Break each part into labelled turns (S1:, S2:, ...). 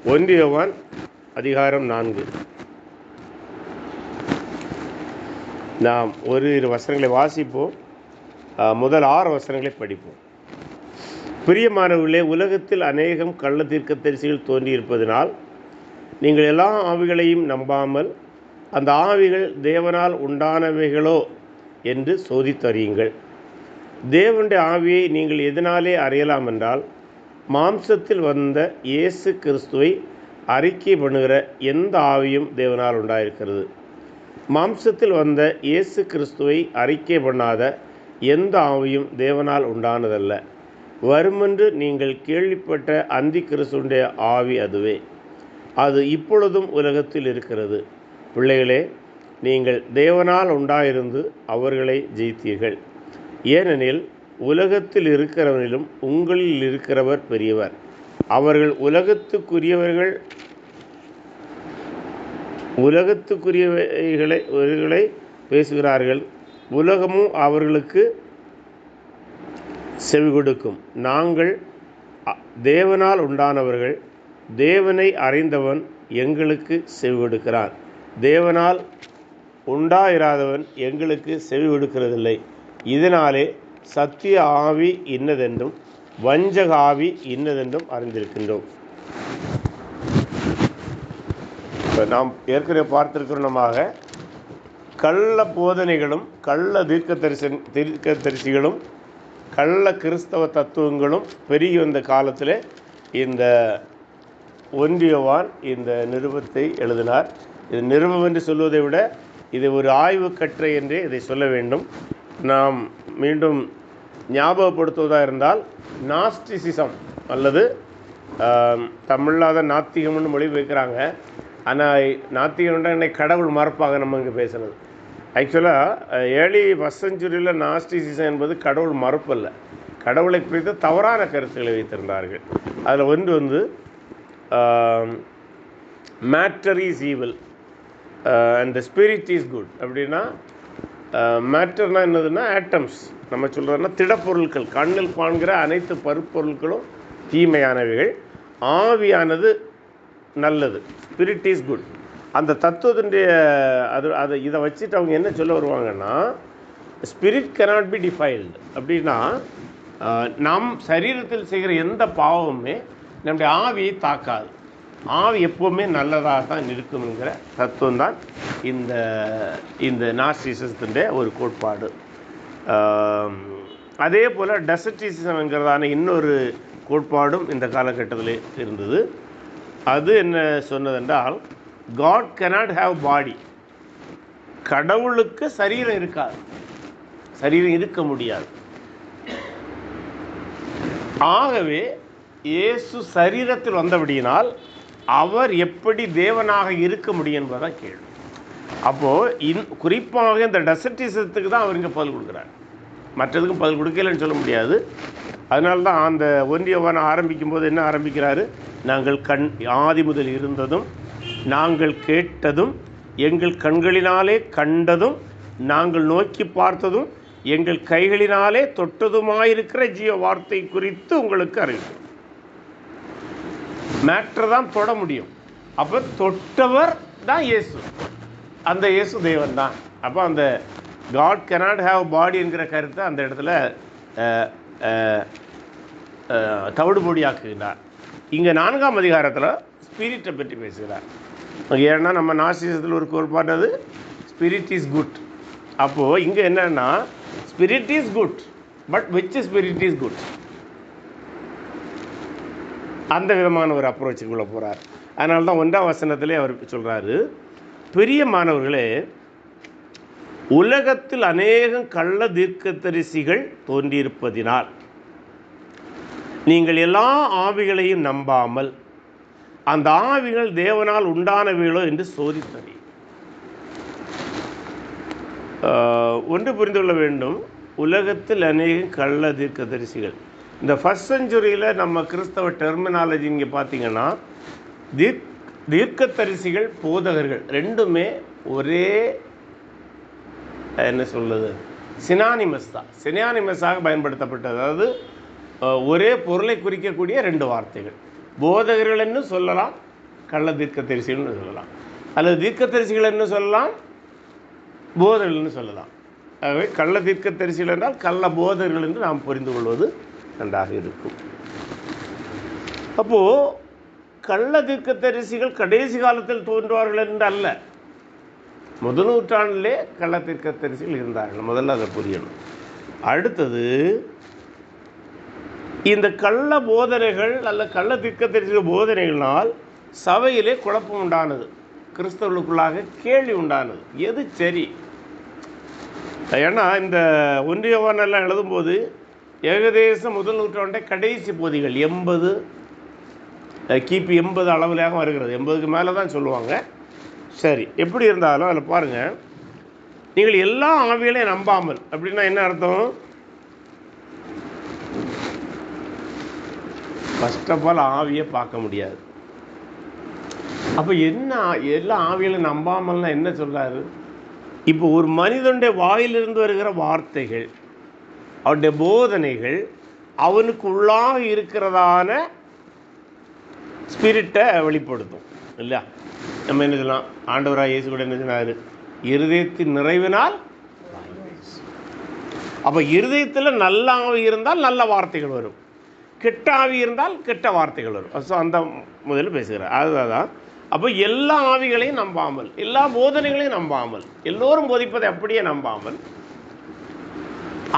S1: 1 யோவான் அதிகாரம் 4. நாம் ஓரிரு வசனங்களை வாசிப்போம். முதல் 6 வசனங்களை படிப்போம். பிரியமானவர்களே, உலகத்தில் அநேகம் கள்ள தீர்க்கதரிசிகள் தோன்றியிருப்பதனால் நீங்கள் எல்லா ஆவிகளையும் நம்பாமல் அந்த ஆவிகள் தேவனால் உண்டானவைகளோ என்று சோதித்தறியுங்கள். தேவனுடைய ஆவியை நீங்கள் எதனாலே அறியலாம் என்றால், மாம்சத்தில் வந்த இயேசு கிறிஸ்துவை அறிக்கை பண்ணுகிற எந்த ஆவியும் தேவனால் உண்டாயிருக்கிறது. மாம்சத்தில் வந்த இயேசு கிறிஸ்துவை அறிக்கை பண்ணாத எந்த ஆவியும் தேவனால் உண்டானதல்ல. வருமென்று நீங்கள் கேள்விப்பட்ட அந்தி கிறிஸ்துடைய ஆவி அதுவே. அது இப்பொழுதும் உலகத்தில் இருக்கிறது. பிள்ளைகளே, நீங்கள் தேவனால் உண்டாயிருந்து அவர்களை ஜெயித்தீர்கள். ஏனெனில் உலகத்தில் இருக்கிறவனிலும் உங்களில் இருக்கிறவர் பெரியவர். அவர்கள் உலகத்துக்குரியவைகளை பேசுகிறார்கள். உலகமும் அவர்களுக்கு செவி கொடுக்கும். நாங்கள் தேவனால் உண்டானவர்கள். தேவனை அறிந்தவன் எங்களுக்கு செவி கொடுக்கிறான். தேவனால் உண்டாயிராதவன் எங்களுக்கு செவி கொடுக்கிறதில்லை. இதனாலே சத்திய ஆவி இன்னதென்றும் வஞ்சக ஆவி இன்னதென்றும் அறிந்திருக்கின்றோம். இப்போ நாம் ஏற்கனவே பார்த்திருக்கிறோமாக, கள்ள போதனைகளும் கள்ள தீர்க்கதரிசிகளும் கள்ள கிறிஸ்தவ தத்துவங்களும் பெருகி வந்த காலத்தில் இந்த 1 யோவான் இந்த நிருபத்தை எழுதினார். இது நிருபம் என்று சொல்வதை விட இது ஒரு ஆய்வு கட்டுரை என்றே இதை சொல்ல வேண்டும். நாம் மீண்டும் ஞாபகப்படுத்துவதாக இருந்தால், நாஸ்டிசிசம் அல்லது தமிழாத நாத்திகம்னு மொழி வைக்கிறாங்க. ஆனால் நாத்திகம்ன்ற இன்னைக்கு கடவுள் மறுப்பாக நம்ம இங்கே பேசுனது. ஆக்சுவலாக ஏர்லி ஃபர்ஸ்ட் செஞ்சுரியில் நாஸ்டிசிசம் என்பது கடவுள் மறுப்பு அல்ல, கடவுளை குறித்த தவறான கருத்துக்களை வைத்திருந்தார்கள். அதில் ஒன்று matter is evil and the spirit is good. அப்படின்னா மேட்டர்னால் என்னதுன்னா ஆட்டம்ஸ், நம்ம சொல்கிறதுனா திடப்பொருட்கள், கண்ணில் காண்கிற அனைத்து பருப்பொருட்களும் தீமையானவைகள், ஆவியானது நல்லது, ஸ்பிரிட் இஸ் குட். அந்த தத்துவத்தினுடைய இதை வச்சுட்டு அவங்க என்ன சொல்ல வருவாங்கன்னா, ஸ்பிரிட் கனாட் பி டிஃபைல்டு. அப்படின்னா நம் சரீரத்தில் செய்கிற எந்த பாவமுமே நம்முடைய ஆவியை தாக்காது, ஆவி எப்போவுமே நல்லதாக தான் இருக்குங்கிற தத்துவம் தான் இந்த நாஸ்டிசிசத்தினுடைய ஒரு கோட்பாடு. அதே போல் டெசர்டிசிசம் என்கிறதான இன்னொரு கோட்பாடும் இந்த காலகட்டத்தில் இருந்தது. அது என்ன சொன்னதென்றால், காட் cannot have பாடி. கடவுளுக்கு சரீரம் இருக்காது, சரீரம் இருக்க முடியாது. ஆகவே இயேசு சரீரத்தில் வந்தபடியினால் அவர் எப்படி தேவனாக இருக்க முடியும் என்பதுதான் கேள்வி. அப்போது குறிப்பாக இந்த டெசர்டிசத்துக்கு தான் அவர் இங்கே பதில் கொடுக்குறார், மற்றதுக்கும் பதில் கொடுக்கலன்னு சொல்ல முடியாது. அதனால தான் அந்த 1 யோவான் ஆரம்பிக்கும் போது என்ன ஆரம்பிக்கிறாரு, நாங்கள் ஆதி முதல் இருந்ததும் நாங்கள் கேட்டதும் எங்கள் கண்களினாலே கண்டதும் நாங்கள் நோக்கி பார்த்ததும் எங்கள் கைகளினாலே தொட்டதுமாயிருக்கிற ஜீவ வார்த்தை குறித்து உங்களுக்கு அறிவிக்கும். மேட்டர் தான் தொட முடியும். அப்போ தொட்டவர் தான் இயேசு, அந்த இயேசு தேவன் தான். அப்போ அந்த காட் cannot have பாடி என்கிற கருத்தை அந்த இடத்துல தவிடுபொடியாக்குகிறார். இங்கே 4ஆம் அதிகாரத்தில் ஸ்பிரிட்டை பற்றி பேசுகிறார். ஏன்னா நம்ம நாஸ்டிசத்தில் ஒரு கோட்பாடு ஸ்பிரிட் இஸ் குட். அப்போது இங்கே என்னன்னா, spirit is good, but which spirit is good, அந்த விதமான ஒரு அப்ரோச்சுக்குள்ளே போகிறார். அதனால தான் 1ஆம் வசனத்திலே அவர் சொல்கிறாரு, பிரியமானவர்களே, உலகத்தில் அநேகம் கள்ள தீர்க்கதரிசிகள் தோன்றியிருப்பதினால் நீங்கள் எல்லா ஆவிகளையும் நம்பாமல் அந்த ஆவிகள் தேவனால் உண்டானவைகளோ என்று சோதித்தறி. ஒன்று புரிந்து கொள்ள வேண்டும், உலகத்தில் அநேகம் கள்ள தீர்க்கதரிசிகள். இந்த ஃபர்ஸ்ட் செஞ்சுரியில் நம்ம கிறிஸ்தவ டெர்மினாலஜி இங்கே பார்த்தீங்கன்னா, தீர்க்கதரிசிகள் போதகர்கள் ரெண்டுமே ஒரே என்ன சொல்லுது சினானிமஸ் தான், சினானிமஸாக பயன்படுத்தப்பட்டது. அதாவது ஒரே பொருளை குறிக்கக்கூடிய 2 வார்த்தைகள். போதகர்கள் என்று சொல்லலாம், கள்ள தீர்க்கதரிசிகள்னு சொல்லலாம், அல்லது தீர்க்கதரிசிகள் என்ன சொல்லலாம், போதகர்கள்னு சொல்லலாம். ஆகவே கள்ள தீர்க்கதரிசிகள் என்றால் கள்ள போதகர்கள் என்று நாம் புரிந்து கொள்வது நன்றாக இருக்கும். அப்போது கள்ள தீர்க்கதரிசிகள் கடைசி காலத்தில் தோன்றுவார்கள் என்று அல்ல, முதல் நூற்றாண்டிலே கள்ள தீர்க்கதரிசிகள் இருந்தார்கள். முதல்ல அதை புரியணும். அடுத்தது, இந்த கள்ள போதனைகள் அல்ல கள்ள தீர்க்கதரிசிகள் போதனைகளால் சபையிலே குழப்பம் உண்டானது, கிறிஸ்தவர்களுக்குள்ளாக கேள்வி உண்டானது. எது சரி? ஏன்னா இந்த ஒன்றியவானெல்லாம் எழுதும்போது ஏகதேசம் முதல் நூற்றாண்டை கடைசி பகுதிகள் 80 கிபி 80 அளவிலாக வருகிறது. 80க்கு மேலே தான் சொல்லுவாங்க. சரி, எப்படி இருந்தாலும் அதில் பாருங்கள், நீங்கள் எல்லா ஆவிகளையும் நம்பாமல் அப்படின்னா என்ன அர்த்தம்? ஃபர்ஸ்ட் ஆஃப் ஆல் ஆவியை பார்க்க முடியாது. அப்போ என்ன எல்லா ஆவிகளையும் நம்பாமல்னா என்ன சொல்கிறாரு? இப்போ ஒரு மனிதனுடைய வாயிலிருந்து வருகிற வார்த்தைகள், அவனுடைய போதனைகள் அவனுக்கு உள்ளாக இருக்கிறதான ஸ்பிரிட்டை வெளிப்படுத்தும் இல்லையா? நம்ம என்ன சொல்லலாம், ஆண்டவராக இயேசு கூட என்ன சொன்னார், இருதயத்தின் நிறைவினால். அப்போ இருதயத்தில் நல்ல ஆவி இருந்தால் நல்ல வார்த்தைகள் வரும், கெட்ட ஆவி இருந்தால் கெட்ட வார்த்தைகள் வரும். ஸோ அந்த முதல்ல பேசுகிறார். அதுதான். அப்போ எல்லா ஆவிகளையும் நம்பாமல், எல்லா போதனைகளையும் நம்பாமல், எல்லோரும் போதிப்பதை அப்படியே நம்பாமல்,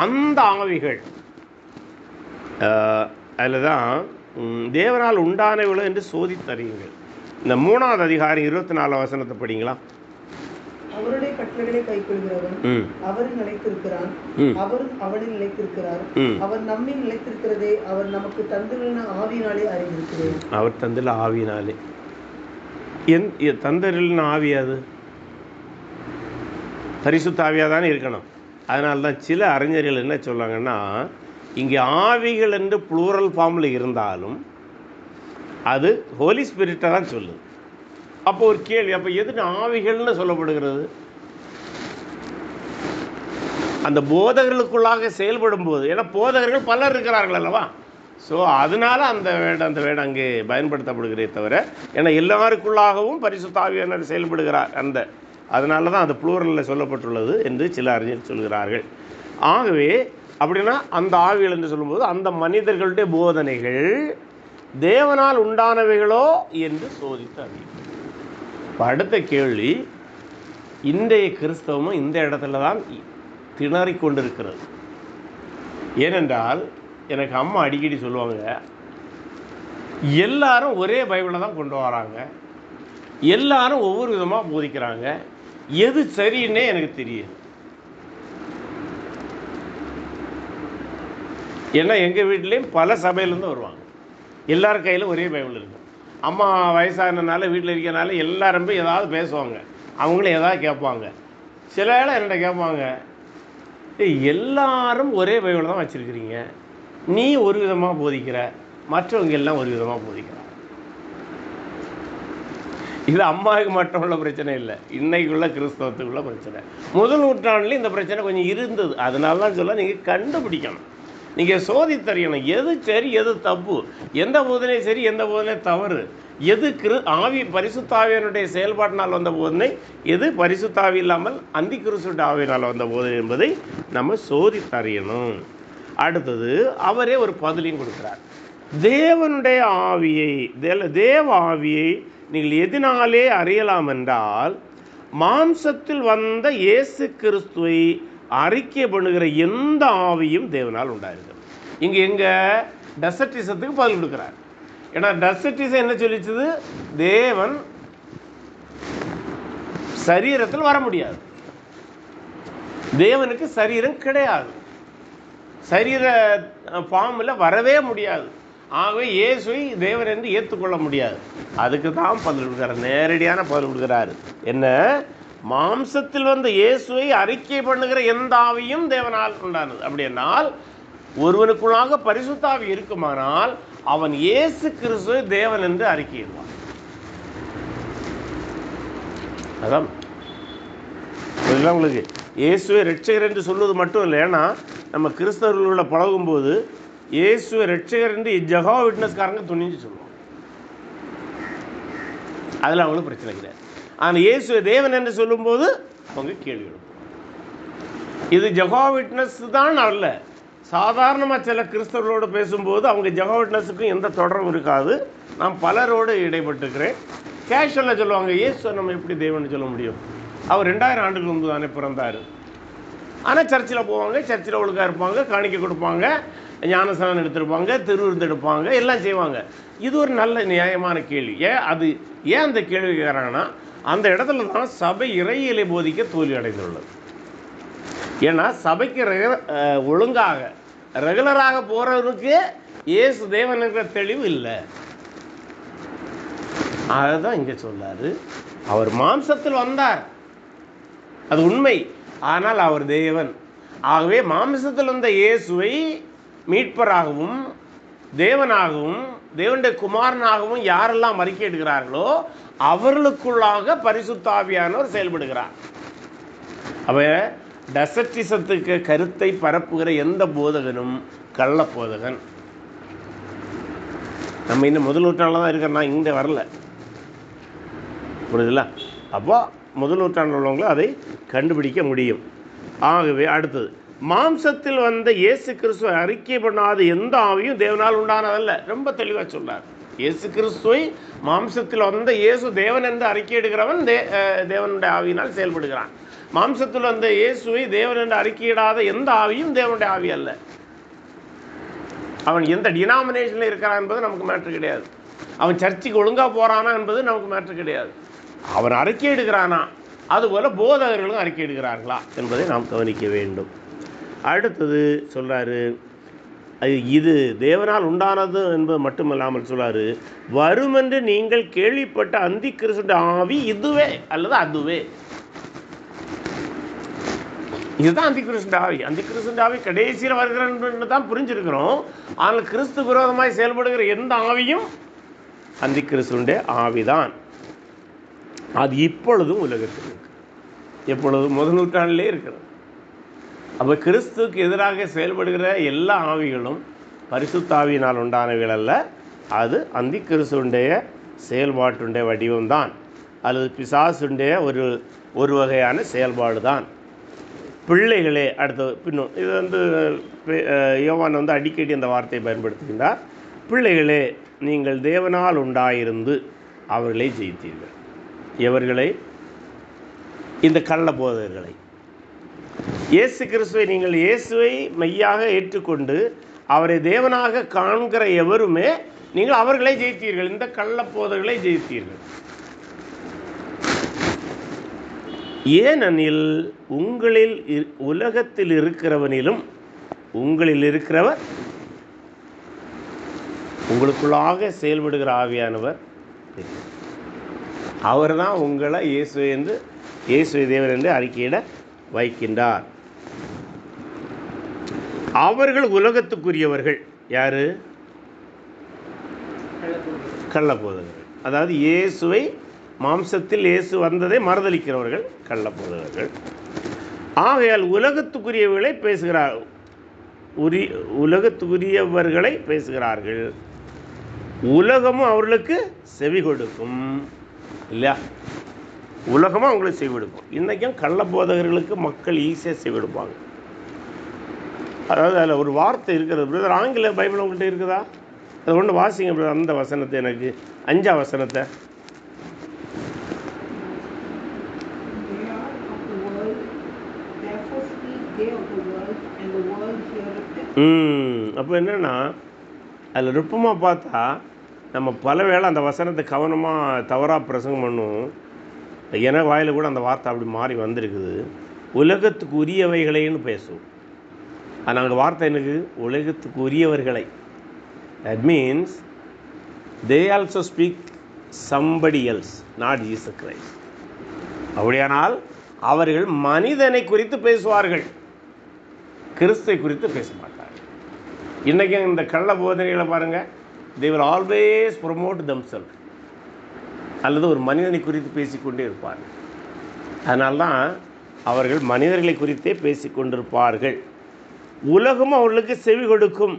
S1: அந்த ஆவிகள் அதில் தான் தேவனால் உண்டானவளோ என்று சோதித்தறியுங்கள். இந்த 3வது அதிகாரம் 24 வசனத்தை படிங்களா?
S2: அவருடைய கட்டளைகளை கைக்கொள்கிறவன் அவரில் நிலைத்திருக்கிறான், அவரும் அவனில் நிலைத்திருக்கிறார். அவர் நம்மில் நிலைத்திருக்கிறதே அவர் நமக்கு தந்துள்ள ஆவியினாலே அறிந்திருக்கிறேன்.
S1: அவர் தந்துள்ள ஆவியினாலே. தந்தரில் ஆவி அது பரிசுத்த ஆவியாக தானே இருக்கணும். அதனால தான் சில அறிஞர்கள் என்ன சொல்கிறாங்கன்னா, இங்கே ஆவிகள் என்று ப்ளூரல் ஃபார்மில் இருந்தாலும் அது ஹோலி ஸ்பிரிட்டை தான் சொல்லுது. அப்போ ஒரு கேள்வி, அப்போ எதுக்கு ஆவிகள்னு சொல்லப்படுகிறது? அந்த போதகர்களுக்குள்ளாக செயல்படும் போது, ஏன்னா போதகர்கள் பலர் இருக்கிறார்கள் அல்லவா? ஸோ அதனால் அந்த வேடம் அங்கே பயன்படுத்தப்படுகிறே தவிர, ஏன்னா எல்லாருக்குள்ளாகவும் பரிசுத்த ஆவியானவர் செயல்படுகிறார். அதனால தான் அது ப்ளூரலில் சொல்லப்பட்டுள்ளது என்று சில அறிஞர் சொல்கிறார்கள். ஆகவே அப்படின்னா அந்த ஆவிகள் என்று சொல்லும்போது அந்த மனிதர்களுடைய போதனைகள் தேவனால் உண்டானவைகளோ என்று சோதித்து அறியும். இப்போ அடுத்த கேள்வி, இன்றைய கிறிஸ்தவமும் இந்த இடத்துல தான் திணறிக் கொண்டிருக்கிறது. ஏனென்றால் எனக்கு அம்மா அடிக்கடி சொல்லுவாங்க, எல்லாரும் ஒரே பைபிளை தான் கொண்டு வராங்க, எல்லாரும் ஒவ்வொரு விதமாக போதிக்கிறாங்க, எது சரின்னே எனக்கு தெரியும். ஏன்னா எங்கள் வீட்லேயும் பல சபையிலேருந்து வருவாங்க, எல்லார் கையிலும் ஒரே பைபிள் இருக்கும். அம்மா வயசானனால வீட்டில் இருக்கிறனால எல்லாரும் போய் ஏதாவது பேசுவாங்க, அவங்களும் ஏதாவது கேட்பாங்க. சில வேளை என்கிட்ட கேட்பாங்க, எல்லாரும் ஒரே பைபிளை தான் வச்சுருக்கிறீங்க, நீ ஒரு விதமாக போதிக்கிற, மற்றவங்க எல்லாம் ஒரு விதமாக போதிக்கிறாங்க. இது அம்மாவுக்கு மட்டும் உள்ள பிரச்சனை இல்லை, இன்னைக்குள்ள கிறிஸ்தவத்துக்குள்ள பிரச்சனை. முதல் நூற்றாண்டுலேயும் இந்த பிரச்சனை கொஞ்சம் இருந்தது. அதனால தான் சொல்ல, நீங்கள் கண்டுபிடிக்கணும், நீங்கள் சோதித்தறியணும், எது சரி எது தப்பு, எந்த போதனை சரி எந்த போதனை தவறு, எது பரிசுத்த ஆவியினுடைய செயல்பாட்டினால் வந்த போதனை, எது பரிசுத்த ஆவி இல்லாமல் அந்தி கிறிஸ்துவின் ஆவியினால் வந்த போதனை என்பதை நம்ம சோதித்தறியணும். அடுத்தது, அவரே ஒரு பதிலையும் கொடுக்கிறார். தேவனுடைய ஆவியை, தேவ ஆவியை நீங்கள் எதனாலே அறியலாம் என்றால், மாம்சத்தில் வந்த இயேசு கிறிஸ்துவை அறிக்கை பண்ணுகிற எந்த ஆவியும் தேவனால் உண்டாயிருக்கும். இங்கே எங்கள் டெசர்டிசத்துக்கு பதில் கொடுக்குறார். ஏன்னா டெசர்டிசம் என்ன சொல்லிச்சது, தேவன் சரீரத்தில் வர முடியாது, தேவனுக்கு சரீரம் கிடையாது, சரீர ஃபார்மில் வரவே முடியாது. ஆகவே இயேசுவை தேவன் என்று ஏற்றுக்கொள்ள முடியாது. அதுக்கு தான் பதில் கொடுக்குறார், நேரடியான பதில் கொடுக்குறாரு. என்ன, மாம்சத்தில் வந்த இயேசுவை அறிக்கை பண்ணுகிற எந்த ஆவியும் தேவனால் உண்டானது. அப்படி என்னால் ஒருவனுக்குள்ளாக பரிசுத்த ஆவி இருக்குமானால் அவன் இயேசு கிறிஸ்துவை தேவன் என்று அறிக்கையிடுவான். அதான் உங்களுக்கு இயேசுவை ரட்சகர் என்று சொல்வது மட்டும் இல்லை. ஏன்னா நம்ம கிறிஸ்தவர்களோட பழகும்போது இயேசுவை ரட்சகர் என்று ஜெகோவா விட்னஸ்காரங்க துணிஞ்சு சொல்லுவாங்க. அதில் அவங்களுக்கு பிரச்சனை கிடையாது. ஆனால் இயேசுவை தேவன் என்று சொல்லும்போது அவங்க கேள்வி எழுப்பும். இது ஜெகோவா விட்னஸ் தான் அல்ல. சாதாரணமாக சில கிறிஸ்தவர்களோடு பேசும்போது அவங்க ஜெகோவா விட்னஸுக்கும் எந்த தொடர்பும் இருக்காது. நான் பலரோடு இடைப்பட்டிருக்கிறேன். கேஷுவலாக சொல்லுவாங்க, இயேசு நம்ம எப்படி தேவன் சொல்ல முடியும், அவர் 2000 ஆண்டுகள் முன்பு தானே பிறந்தார். ஆனால் சர்ச்சில் போவாங்க, சர்ச்சில் ஒழுங்காக இருப்பாங்க, காணிக்கை கொடுப்பாங்க, ஞானஸ்நானம் எடுத்திருப்பாங்க, திருவிருந்து எடுப்பாங்க, எல்லாம் செய்வாங்க. இது ஒரு நல்ல நியாயமான கேள்வி. ஏன் அந்த கேள்வி கேட்குறாங்கன்னா, அந்த இடத்துல தான் சபை இறையியலை போதிக்க தோல்வி அடைந்துள்ளது. ஏன்னா சபைக்கு ஒழுங்காக ரெகுலராக போகிறவருக்கு இயேசு தேவன் என்கிற தெளிவு இல்லை. அதுதான் இங்கே சொல்லாரு, அவர் மாம்சத்தில் வந்தார், அது உண்மை, ஆனால் அவர் தேவன். ஆகவே மாம்சத்தில் வந்த இயேசுவை மீட்பராகவும் தேவனாகவும் தேவனுடைய குமாரனாகவும் யாரெல்லாம் அறிக்கை எடுக்கிறார்களோ அவர்களுக்குள்ளாக பரிசுத்த ஆவியானவர் செயல்படுகிறார். அவ டசட்டிசத்துக்கு கருத்தை பரப்புகிற எந்த போதகனும் கள்ள போதகன். நம்ம இன்னும் முதல் நூற்றாண்டில் தான் இருக்கிறோம், நான் இங்கே வரல, புரியுதுல்ல? அப்போ முதல் நூற்றாண்டில் உள்ளவங்களும் அதை கண்டுபிடிக்க முடியும். ஆகவே அடுத்தது, மாம்சத்தில் வந்த இயேசு கிறிஸ்துவை அறிக்கை பண்ணாத எந்த ஆவியும் தேவனால் உண்டானதல்ல. ரொம்ப தெளிவாக சொன்னார். இயேசு கிறிஸ்துவை மாம்சத்தில் வந்த இயேசு தேவன் என்று அறிக்கை எடுக்கிறவன் தேவனுடைய ஆவியினால் செயல்படுகிறான். மாம்சத்தில் வந்த இயேசுவை தேவன் என்று அறிக்கையிடாத எந்த ஆவியும் தேவனுடைய ஆவி அல்ல. அவன் எந்த டினாமினேஷனில் இருக்கிறான் என்பது நமக்கு மேட்ரு கிடையாது. அவன் சர்ச்சுக்கு ஒழுங்காக போகிறானா என்பது நமக்கு மேட்ரு கிடையாது. அவன் அறிக்கை எடுக்கிறானா, அதுபோல் போதகர்களும் அறிக்கை எடுக்கிறார்களா என்பதை நாம் கவனிக்க வேண்டும். அடுத்தது சொல்கிறாரு, இது தேவனால் உண்டானது என்பது மட்டுமில்லாமல் சொல்கிறாரு, வருமென்று நீங்கள் கேள்விப்பட்ட அந்தி கிறிஸ்துவின் ஆவி இதுவே அல்லது அதுவே. இதுதான் அந்தி கிறிஸ்துவின் ஆவி. அந்தி கிறிஸ்துவின் ஆவி கடைசியில் வருகிறன்னு தான் புரிஞ்சிருக்கிறோம். ஆனால் கிறிஸ்து விரோதமாய் செயல்படுகிற எந்த ஆவியும் அந்தி கிறிஸ்துவின் ஆவிதான். அது இப்பொழுதும் உலகத்தில் இருக்கு, எப்பொழுதும் முதல் நூற்றாண்டிலே இருக்கிறது. அப்போ கிறிஸ்துவுக்கு எதிராக செயல்படுகிற எல்லா ஆவிகளும் பரிசுத்த ஆவியினால் உண்டானவைகள் அல்ல. அது அந்தி கிறிஸ்துவுடைய செயல்பாட்டுடைய வடிவம்தான், அல்லது பிசாசுடைய ஒரு வகையான செயல்பாடு தான். பிள்ளைகளே, அடுத்தது பின்னும் இது யோவான் அடிக்கடி அந்த வார்த்தையை பயன்படுத்துகின்றார். பிள்ளைகளே, நீங்கள் தேவனால் உண்டாயிருந்து அவர்களை ஜெயித்தீர்கள். எவர்களை? இந்த கள்ள போதகர்களை. இயேசு கிறிஸ்துவை நீங்கள் இயேசுவை மெய்யாக ஏற்றுக்கொண்டு அவரை தேவனாக காண்கிற எவருமே நீங்கள் அவர்களை ஜெயித்தீர்கள், இந்த கள்ள போதகர்களை ஜெயித்தீர்கள். ஏனெனில் உங்களில் உலகத்தில் இருக்கிறவனிலும் உங்களில் இருக்கிறவர் உங்களுக்குள்ளாக செயல்படுகிற ஆவியானவர், அவர் தான் உங்களை இயேசுவை தேவன் என்று அறிக்கையிட வைக்கின்றார். அவர்கள் உலகத்துக்குரியவர்கள். யாரு? கள்ளப்போதகர்கள். அதாவது இயேசுவை மாம்சத்தில் இயேசு வந்ததை மறுதலிக்கிறவர்கள் கள்ளப்போதகர்கள். ஆகையால் உலகத்துக்குரியவர்களை பேசுகிறார்கள், உலகத்துக்குரியவர்களை பேசுகிறார்கள். உலகமும் அவர்களுக்கு செவி கொடுக்கும் இல்லையா? உலகமும் அவங்களுக்கு செவி கொடுக்கும். இன்றைக்கும் கள்ளப்போதகர்களுக்கு மக்கள் ஈஸியாக செவி கொடுப்பாங்க. அதாவது அதில் ஒரு வார்த்தை இருக்கிறது பிரதர், ஆங்கில பைபிள் உங்கள்கிட்ட இருக்குதா? அதை கொண்டு வாசிங்க பிரதர், அந்த வசனத்தை, எனக்கு 5ஆம் வசனத்தை. அப்போ என்னென்னா அதில் நுட்பமாக பார்த்தா நம்ம பல வேளை அந்த வசனத்தை கவனமாக தவறாக பிரசங்கம் பண்ணுவோம். என வாயில் கூட அந்த வார்த்தை அப்படி மாறி வந்திருக்குது. உலகத்துக்கு உரியவைகளைன்னு பேசுவோம். ஆனால் அங்கே வார்த்தை எனக்கு உலகத்துக்கு உரியவர்களை. That means they also speak somebody else, not Jesus Christ. அப்படியானால் அவர்கள் மனிதனை குறித்து பேசுவார்கள், கிறிஸ்துவை குறித்து பேச மாட்டார்கள். இன்றைக்கும் இந்த கள்ள போதனைகளை பாருங்கள், they will always promote themselves, அல்லது ஒரு மனிதனை குறித்து பேசிக்கொண்டே இருப்பார்கள். அதனால்தான் அவர்கள் மனிதர்களை குறித்தே பேசிக்கொண்டிருப்பார்கள். உலகம் அவர்களுக்கு செவி கொடுக்கும்.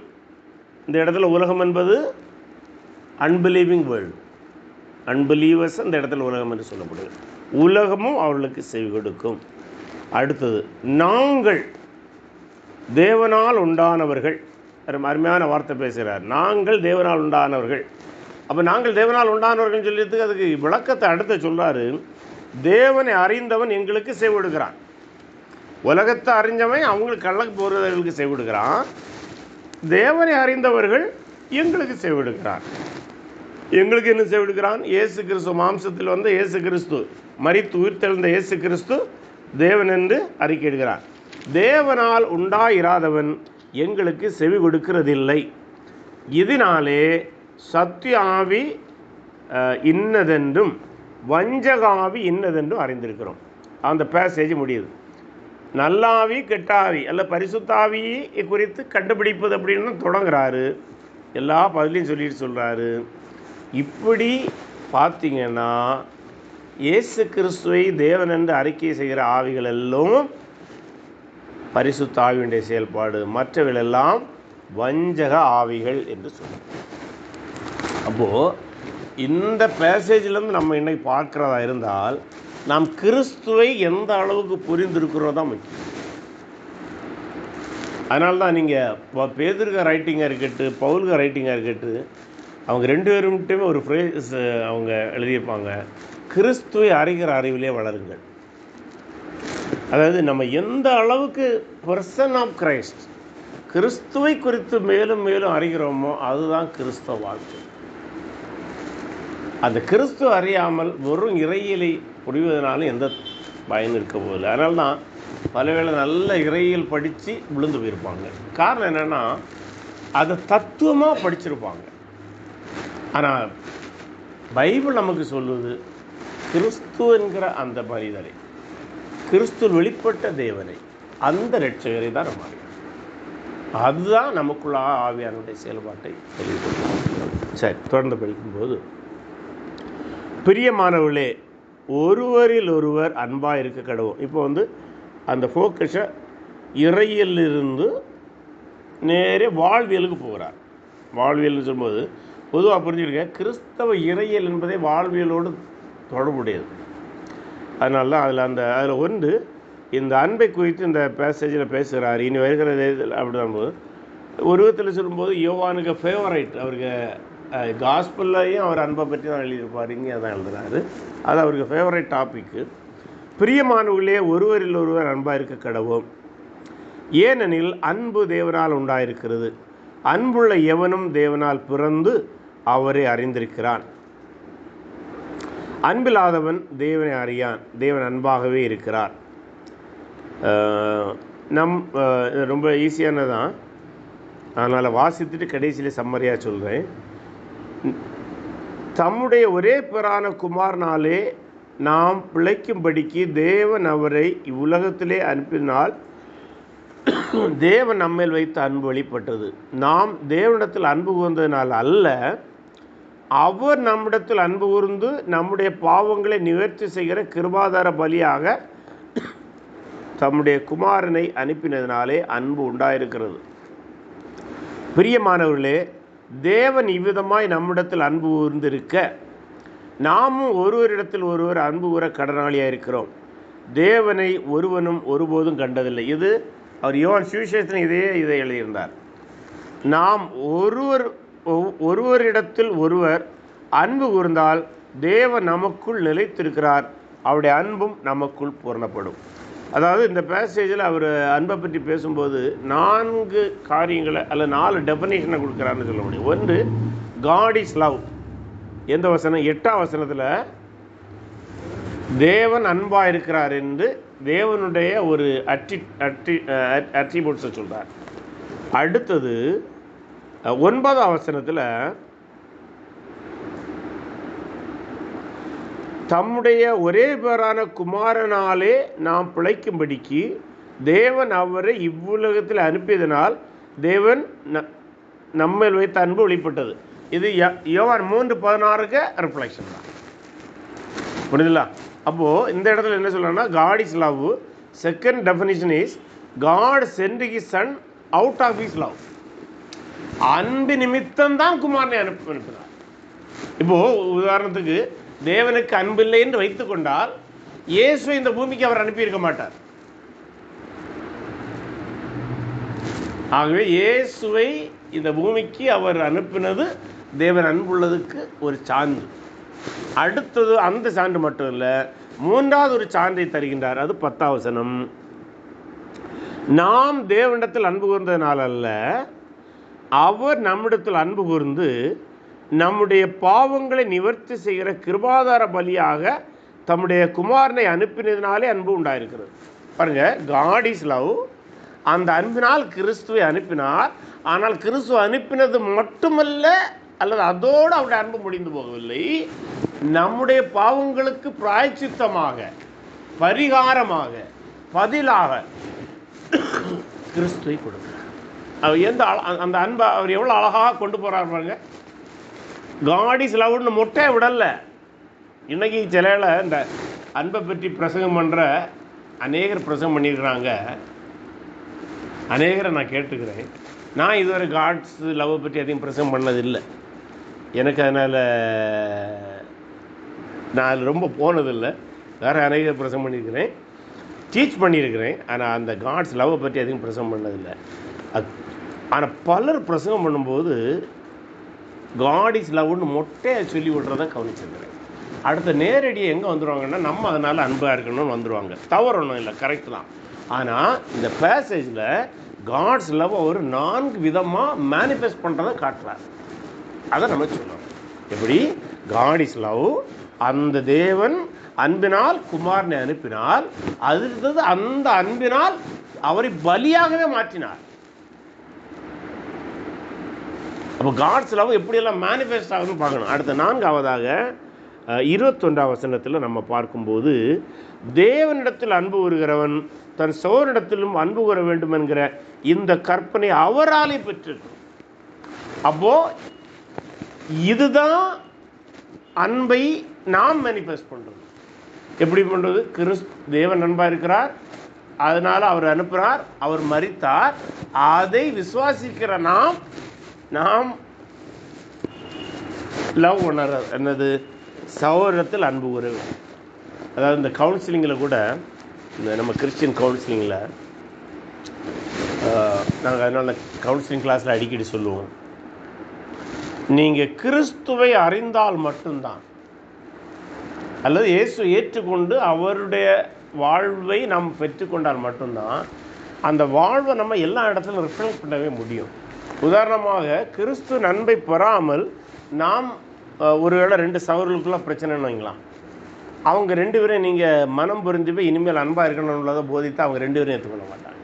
S1: இந்த இடத்துல உலகம் என்பது அன்பிலீவிங் வேர்ல்டு, அன்பிலீவர்ஸ் அந்த இடத்துல உலகம் என்று சொல்லப்படுது. உலகமும் அவர்களுக்கு செவி கொடுக்கும். அடுத்தது, நாங்கள் தேவனால் உண்டானவர்கள். அருமையான வார்த்தை பேசுகிறார். நாங்கள் தேவனால் உண்டானவர்கள். அப்போ நாங்கள் தேவனால் உண்டானவர்கள் சொல்லியதுக்கு அதுக்கு விளக்கத்தை அடுத்து சொல்கிறாரு. தேவனை அறிந்தவன் எங்களுக்கு செவி கொடுக்கிறான். உலகத்தை அறிஞ்சவன் அவங்களுக்கு கள்ளக்கு போகிறவர்களுக்கு செவி கொடுக்கிறான். தேவனை அறிந்தவர்கள் எங்களுக்கு செவி கொடுக்கிறான். எங்களுக்கு என்ன செவி கொடுக்கிறான்? இயேசு கிறிஸ்து மாம்சத்தில் வந்த இயேசு கிறிஸ்து, மரித்து உயிர்த்தெழுந்த இயேசு கிறிஸ்து தேவன் என்று அறிக்கையிடுகிறான். தேவனால் உண்டாயிராதவன் எங்களுக்கு செவி கொடுக்கிறதில்லை. இதனாலே சத்திய ஆவி இன்னதென்றும் வஞ்சகாவி இன்னதென்றும் அறிந்திருக்கிறோம். அந்த பேசேஜ் முடியுது. நல்லாவி கெட்டாவி அல்ல பரிசுத்தாவியை குறித்து கண்டுபிடிப்பது அப்படின்னு தொடங்குறாரு. எல்லா பதிலையும் சொல்லிட்டு சொல்கிறாரு. இப்படி பார்த்தீங்கன்னா இயேசு கிறிஸ்துவை தேவன் என்று அறிக்கை செய்கிற ஆவிகள் எல்லாம் பரிசுத்த ஆவியுடைய செயல்பாடு, மற்றவர்கள் எல்லாம் வஞ்சக ஆவிகள் என்று சொல்லுவோம். அப்போது இந்த பேசேஜிலேருந்து நம்ம இன்னைக்கு பார்க்குறதா இருந்தால் நாம் கிறிஸ்துவை எந்த அளவுக்கு புரிந்திருக்கிறோம் தான் முக்கியம். அதனால தான் நீங்கள் பேதுருக ரைட்டிங்காக இருக்கட்டும், பவுலுக ரைட்டிங்காக இருக்கட்டும், அவங்க ரெண்டு பேரும்ட்டுமே ஒரு ஃப்ரேஸ் அவங்க எழுதியிருப்பாங்க, கிறிஸ்துவை அறிகிற அறிவிலே வளருங்கள். அதாவது நம்ம எந்த அளவுக்கு பர்சன் ஆஃப் கிரைஸ்ட், கிறிஸ்துவை குறித்து மேலும் மேலும் அறிகிறோமோ அதுதான் கிறிஸ்தவ வாழ்க்கை. அந்த கிறிஸ்துவ அறியாமல் வெறும் இறையியலை புரிவதனாலும் எந்த பயன் இருக்க போதில்லை. அதனால தான் பலவேளை நல்ல இறையியல் படித்து விழுந்து போயிருப்பாங்க. காரணம் என்னென்னா அதை தத்துவமாக படிச்சிருப்பாங்க. ஆனால் பைபிள் நமக்கு சொல்லுவது கிறிஸ்து என்கிற அந்த மனிதரை, கிறிஸ்து வெளிப்பட்ட தேவனை, அந்த இரட்சகரை தான் நம்ம அறிவோம். அதுதான் நமக்குள்ள ஆவியானுடைய செயல்பாட்டை தெளிவுபடுத்தும். சரி, தொடர்ந்து படிக்கும்போது, பிரியமானவர்களே, ஒருவரில் ஒருவர் அன்பாக இருக்க கடவோம். இப்போ அந்த ஃபோக்கஸை இறையிலிருந்து நேரே வாழ்வியலுக்கு போகிறார். வாழ்வியல்னு சொல்லும்போது பொதுவாக புரிஞ்சுக்கிடுங்க, கிறிஸ்தவ இறையியல் என்பதே வாழ்வியலோடு தொடர்புடையது. அதனால தான் அதில் ஒன்று இந்த அன்பை குறித்து இந்த பேசேஜில் பேசுகிறார். இனி வருகிறது அப்படிதான் போது ஒரு விதத்தில் சொல்லும்போது யோவானுக்கு ஃபேவரைட், அவருக்கு காஸ்பல்லையும் அவர் அன்பை பற்றி தான் எழுதியிருப்பார், இங்கே தான் எழுதுகிறாரு. அது அவருக்கு ஃபேவரைட் டாப்பிக்கு. பிரியமானவர்களே, ஒருவரில் ஒருவர் அன்பாக இருக்க கடவோம். ஏனெனில் அன்பு தேவனால் உண்டாயிருக்கிறது. அன்புள்ள எவனும் தேவனால் பிறந்து அவரை அறிந்திருக்கிறான். அன்பில்லாதவன் தேவனை அறியான், தேவன் அன்பாகவே இருக்கிறார். ரொம்ப ஈஸியானதான், அதனால் வாசித்துட்டு கடைசியில் சம்மரியாக சொல்கிறேன். தம்முடைய ஒரே பேரான குமாரனாலே நாம் பிழைக்கும்படிக்கு தேவன் அவரை இவ்வுலகத்திலே அனுப்பினால் தேவன் நம்மேல் வைத்த அன்பு வெளிப்பட்டது. நாம் தேவனிடத்தில் அன்பு கூர்ந்ததினால் அல்ல, அவர் நம்மிடத்தில் அன்பு கூர்ந்து நம்முடைய பாவங்களை நிவர்த்தி செய்கிற கிருபாதார பலியாக தம்முடைய குமாரனை அனுப்பினதினாலே அன்பு உண்டாயிருக்கிறது. பிரியமானவர்களே, தேவன் இவ்விதமாய் நம்மிடத்தில் அன்பு கூர்ந்திருக்க நாமும் ஒருவரிடத்தில் ஒருவர் அன்பு கூற கடனாளியாக இருக்கிறோம். தேவனை ஒருவனும் ஒருபோதும் கண்டதில்லை. இது அவர் யோவான் சுவிசேஷத்தில் இதை எழுதியிருந்தார். நாம் ஒருவரிடத்தில் ஒருவர் அன்பு கூர்ந்தால் தேவன் நமக்குள் நிலைத்திருக்கிறார், அவருடைய அன்பும் நமக்குள் பூரணப்படும். அதாவது இந்த பேசேஜில் அவர் அன்பை பற்றி பேசும்போது 4 காரியங்களை அல்ல 4 டெஃபனேஷனை கொடுக்குறாருன்னு சொல்ல முடியும். ஒன்று, காட் இஸ் லவ். எந்த வசனம்? 8ஆம் வசனத்தில் தேவன் அன்பாக இருக்கிறார் என்று தேவனுடைய ஒரு அட்ரிபியூட்ஸை சொல்கிறார். அடுத்தது 9ஆம் வசனத்தில் தம்முடைய ஒரே பேரான குமாரனாலே நாம் பிழைக்கும்படிக்கு தேவன் அவரை இவ்வுலகத்தில் அனுப்பியதனால் தேவன் நம்மேல் வைத்த அன்பு வெளிப்பட்டது. இது யோவான் 3:16 ரிஃப்ளெக்ஷன் தான். புரியுதுங்களா? அப்போது இந்த இடத்துல என்ன சொல்லலாம்னா, God is love. Second definition is God sent his son out of his love. அன்பு நிமித்தம் தான் குமாரனை அனுப்பினார். இப்போது உதாரணத்துக்கு தேவனுக்கு அன்பில்லை என்று வைத்து கொண்டால் இயேசுவை இந்த பூமிக்கு அவர் அனுப்பியிருக்க மாட்டார். ஆகவே இயேசுவை இந்த பூமிக்கு அவர் அனுப்பினது தேவன் அன்புள்ளதுக்கு ஒரு சான்று. அடுத்தது அந்த சான்று மட்டும் இல்லை, மூன்றாவது ஒரு சான்றை தருகின்றார். அது 10ஆம் வசனம். நாம் தேவனிடத்தில் அன்பு கூர்ந்ததினால் அல்ல, அவர் நம்மிடத்தில் அன்பு கூர்ந்து நம்முடைய பாவங்களை நிவர்த்தி செய்கிற கிருபாதார பலியாக தம்முடைய குமாரனை அனுப்பினதினாலே அன்பு உண்டாயிருக்கிறது. பாருங்க, காட் இஸ் லவ். அந்த அன்பினால் கிறிஸ்துவை அனுப்பினார். ஆனால் கிறிஸ்துவ அனுப்பினது மட்டுமல்ல, அல்லது அதோடு அவருடைய அன்பு முடிந்து போகவில்லை. நம்முடைய பாவங்களுக்கு பிராயச்சித்தமாக, பரிகாரமாக, பதிலாக கிறிஸ்துவை கொடுக்கிறார். அவர் அந்த அன்பை அவர் எவ்வளோ அழகாக கொண்டு போகிறார் பாருங்க. காட் இஸ் லவ்னு மொட்டை விடலை. இன்னைக்கு சிலையில் இந்த அன்பை பற்றி பிரசங்கம் பண்ணுற அநேகர் பிரசங்கம் பண்ணியிருக்கிறாங்க. அநேகரை நான் கேட்டுக்கிறேன். நான் இதுவரை காட்ஸ் லவ்வை பற்றி அதிகம் பிரசங்கம் பண்ணதில்லை. எனக்கு அதனால் நான் அதில் ரொம்ப போனதில்லை. வேறு அநேகர் பிரசங்கம் பண்ணியிருக்கிறேன், டீச் பண்ணியிருக்கிறேன். ஆனால் அந்த காட்ஸ் லவ்வை பற்றி அதிகம் பிரசங்கம் பண்ணதில்லை. ஆனால் பலர் பிரசங்கம் பண்ணும்போது காட் இஸ் லவ்னு மொட்டையை சொல்லி விட்றதை கவனிச்சிருக்கிறேன். அடுத்த நேரடியாக எங்கே வந்துடுவாங்கன்னா, நம்ம அதனால் அன்பாக இருக்கணும்னு வந்துடுவாங்க. தவறு ஒன்றும் இல்லை, கரெக்டு தான். ஆனால் இந்த பேசேஜில் காட்ஸ் லவ் ஒரு 4 விதமாக மேனிஃபெஸ்ட் பண்ணுறதை காட்டுறார். அதை நம்ம சொல்லணும். எப்படி காட் இஸ் லவ், அந்த தேவன் அன்பினால் குமாரனை அனுப்பினால், அது அந்த அன்பினால் அவரை பலியாகவே மாற்றினார். அப்போ காட்ஸ் லவ் எப்படியெல்லாம் மேனிஃபெஸ்ட் ஆகுதுன்னு பார்க்கணும். அடுத்த 4ஆவதாக 21ஆம் வசனத்தில் நம்ம பார்க்கும்போது, தேவனிடத்தில் அன்பு கூறுகிறவன் தன் சகோதரனிடத்திலும் அன்பு கூற வேண்டும் என்கிற இந்த கற்பனை அவராலே பெற்றிருக்கும். அப்போ இதுதான் அன்பை நாம் மேனிஃபெஸ்ட் பண்ணுறது. எப்படி பண்ணுறது? தேவன் அன்பாக இருக்கிறார், அதனால் அவர் அனுப்புகிறார், அவர் மரித்தார். அதை விசுவாசிக்கிற நாம் லவ் பண்ண என்னது? சகோதரத்தில் அன்பு கூற. அதாவது இந்த கவுன்சிலிங்கில் கூட, இந்த நம்ம கிறிஸ்டியன் கவுன்சிலிங்கில் நாங்கள் அதனால் கவுன்சிலிங் கிளாஸில் அடிக்கடி சொல்லுவோம், நீங்கள் கிறிஸ்துவை அறிந்தால் மட்டும்தான், அல்லது இயேசு ஏற்றுக்கொண்டு அவருடைய வாழ்வை நாம் பெற்றுக்கொண்டால் மட்டும்தான் அந்த வாழ்வை நம்ம எல்லா இடத்துலையும் ரிஃப்ளெக்ட் பண்ணவே முடியும். உதாரணமாக, கிறிஸ்து அன்பை பெறாமல் நாம் ஒருவேளை 2 சகோதரர்களுக்குள்ள பிரச்சனைன்னு வைங்களாம். அவங்க 2 பேரையும் நீங்கள் மனம் புரிஞ்சு போய் இனிமேல் அன்பாக இருக்கணும்னு உள்ளதை போதித்து அவங்க 2 பேரையும் ஏற்றுக்கொள்ள மாட்டாங்க.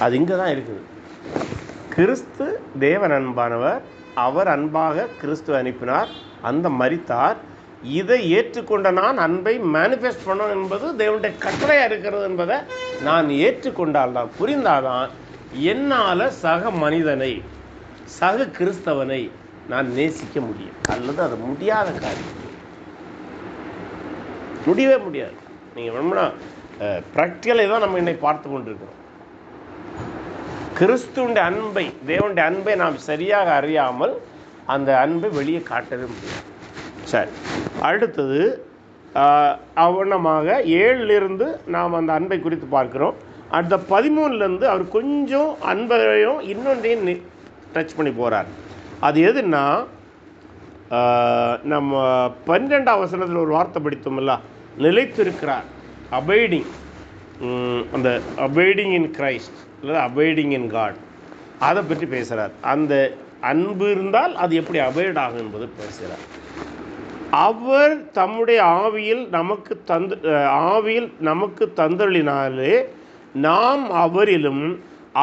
S1: அது இங்கே தான் இருக்குது. கிறிஸ்து தேவன் அன்பானவர், அவர் அன்பாக கிறிஸ்து அனுப்பினார், அந்த மரித்தார். இதை ஏற்றுக்கொண்ட நான் அன்பை மேனிஃபெஸ்ட் பண்ணணும் என்பது தேவனுடைய கட்டளையாக இருக்கிறது என்பதை நான் ஏற்றுக்கொண்டால்தான், புரிந்தால்தான் என்னால் சக மனிதனை, சக கிறிஸ்தவனை நான் நேசிக்க முடியும். அல்லது அது முடியாத காரியம், முடியவே முடியாது. நீங்கள் வேணும்னா ப்ராக்டிக்கலை தான் நம்ம இன்னைக்கு பார்த்து கொண்டிருக்கிறோம். கிறிஸ்துவனுடைய அன்பை, தேவனுடைய அன்பை நாம் சரியாக அறியாமல் அந்த அன்பை வெளியே காட்டவே முடியாது. சரி, அடுத்தது அவனமாக 7லிருந்து நாம் அந்த அன்பை குறித்து பார்க்கிறோம். அடுத்த 13லேருந்து அவர் கொஞ்சம் அன்பையும் இன்னொன்றையும் டச் பண்ணி போகிறார். அது எதுன்னா, நம்ம 12ஆம் வசனத்தில் ஒரு வார்த்தை படித்தோம்ல, நிலைத்திருக்கிறார், அபைடிங். அந்த அபைடிங் இன் கிரைஸ்ட் அல்லது அபைடிங் இன் காட், அதை பற்றி பேசுகிறார். அந்த அன்பு இருந்தால் அது எப்படி அபைட் ஆகும் என்பது பேசுகிறார். அவர் தம்முடைய ஆவியில் நமக்கு தந்தளினாலே நாம் அவரிலும்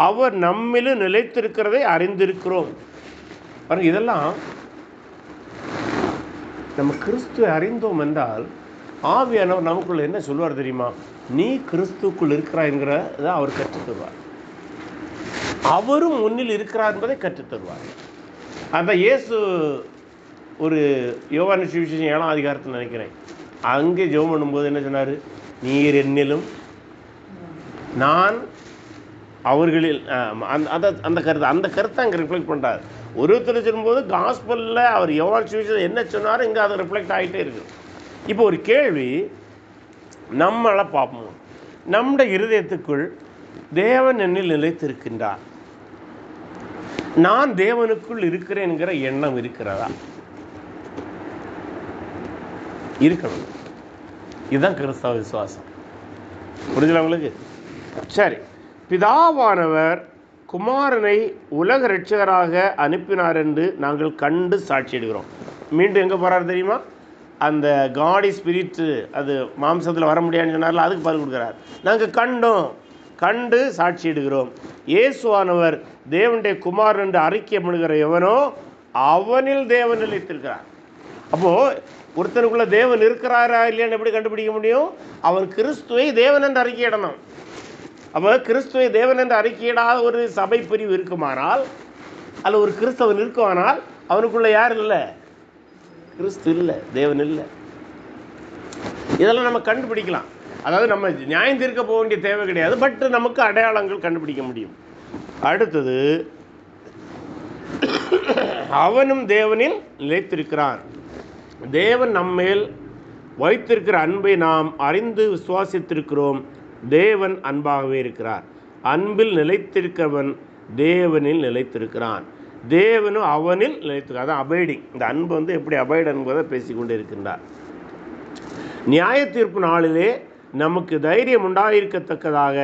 S1: அவர் நம்மிலும் நிலைத்திருக்கிறதை அறிந்திருக்கிறோம். பாருங்க, இதெல்லாம் நம்ம கிறிஸ்துவை அறிந்தோம் என்றால் ஆவியானவர் நமக்குள்ள என்ன சொல்லுவார் தெரியுமா? நீ கிறிஸ்துக்குள் இருக்கிறாய்ங்கிறத அவர் கற்றுத்தருவார். அவரும் முன்னில் இருக்கிறார் என்பதை கற்றுத்தருவார். அந்த இயேசு ஒரு யோவான் சுவிசேஷம் 7ஆம் அதிகாரத்தில் நினைக்கிறேன், அங்கே ஜெபம் பண்ணும்போது என்ன சொன்னார்? நீர் என்னிலும் நான் அவர்களில் அந்த கருத்தை அங்கே ரிஃப்ளெக்ட் பண்ணுறாரு. ஒருத்தர் சொல்லும்போது காஸ்பலில் அவர் யோவான் சுவிசேஷத்தில் என்ன சொன்னாரோ இங்கே அதை ரிஃப்ளெக்ட் ஆகிட்டே இருக்குது. இப்போ ஒரு கேள்வி நம்மளை பார்ப்போம். நம்முடைய இருதயத்துக்குள் தேவன் என்னில் நிலைத்திருக்கின்றார், நான் தேவனுக்குள் இருக்கிறேன்கிற எண்ணம் இருக்கிறதா? இருக்கணும். இதுதான் கிறிஸ்தவ விசுவாசம். புரிஞ்சல உங்களுக்கு? சரி, பிதாவானவர் குமாரனை உலக இரட்சகராக அனுப்பினார் என்று நாங்கள் கண்டு சாட்சியிடுகிறோம். மீண்டும் எங்கே போகிறார் தெரியுமா? அந்த காடி ஸ்பிரிட் அது மாம்சத்தில் வர முடியாதுன்னு சொன்னார்ல, அதுக்கு பதில் கொடுக்குறார். நாங்கள் கண்டு சாட்சியிடுகிறோம். இயேசுவானவர் தேவனுடைய குமாரன் என்று அறிக்கை பண்ணுகிற எவனோ அவனில் தேவன் நிலைத்திருக்கிறார். அப்போது ஒருத்தனுக்குள்ள தேவன் இருக்கிறாரா இல்லையான்னு எப்படி கண்டுபிடிக்க முடியும்? அவன் கிறிஸ்துவை தேவன் என்று அறிக்கையிடணும். அப்போ கிறிஸ்துவை தேவன் என்று அறிக்கையிடாத ஒரு சபை பிரிவு இருக்குமானால், அல்ல ஒரு கிறிஸ்தவன் இருக்குமானால், அவனுக்குள்ள யார் இல்லை? கிறிஸ்து இல்லை, தேவன் இல்லை. இதெல்லாம் நம்ம கண்டுபிடிக்கலாம். அதாவது நம்ம நியாயம் தீர்க்க போக வேண்டிய தேவை கிடையாது, பட் நமக்கு அடையாளங்கள் கண்டுபிடிக்க முடியும். அடுத்தது, அவனும் தேவனில் நிலைத்திருக்கிறான். தேவன் நம்மேல் வைத்திருக்கிற அன்பை நாம் அறிந்து விசுவாசித்திருக்கிறோம். தேவன் அன்பாகவே இருக்கிறார். அன்பில் நிலைத்திருக்கிறவன் தேவனில் நிலைத்திருக்கிறான், தேவனும் அவனில் நிலைத்திருக்கிறார். அதான் அபைடிங். இந்த அன்பு எப்படி அபைட் என்பதை பேசிக்கொண்டே இருக்கின்றார். நியாய தீர்ப்பு நாளிலே நமக்கு தைரியம் உண்டாயிருக்கத்தக்கதாக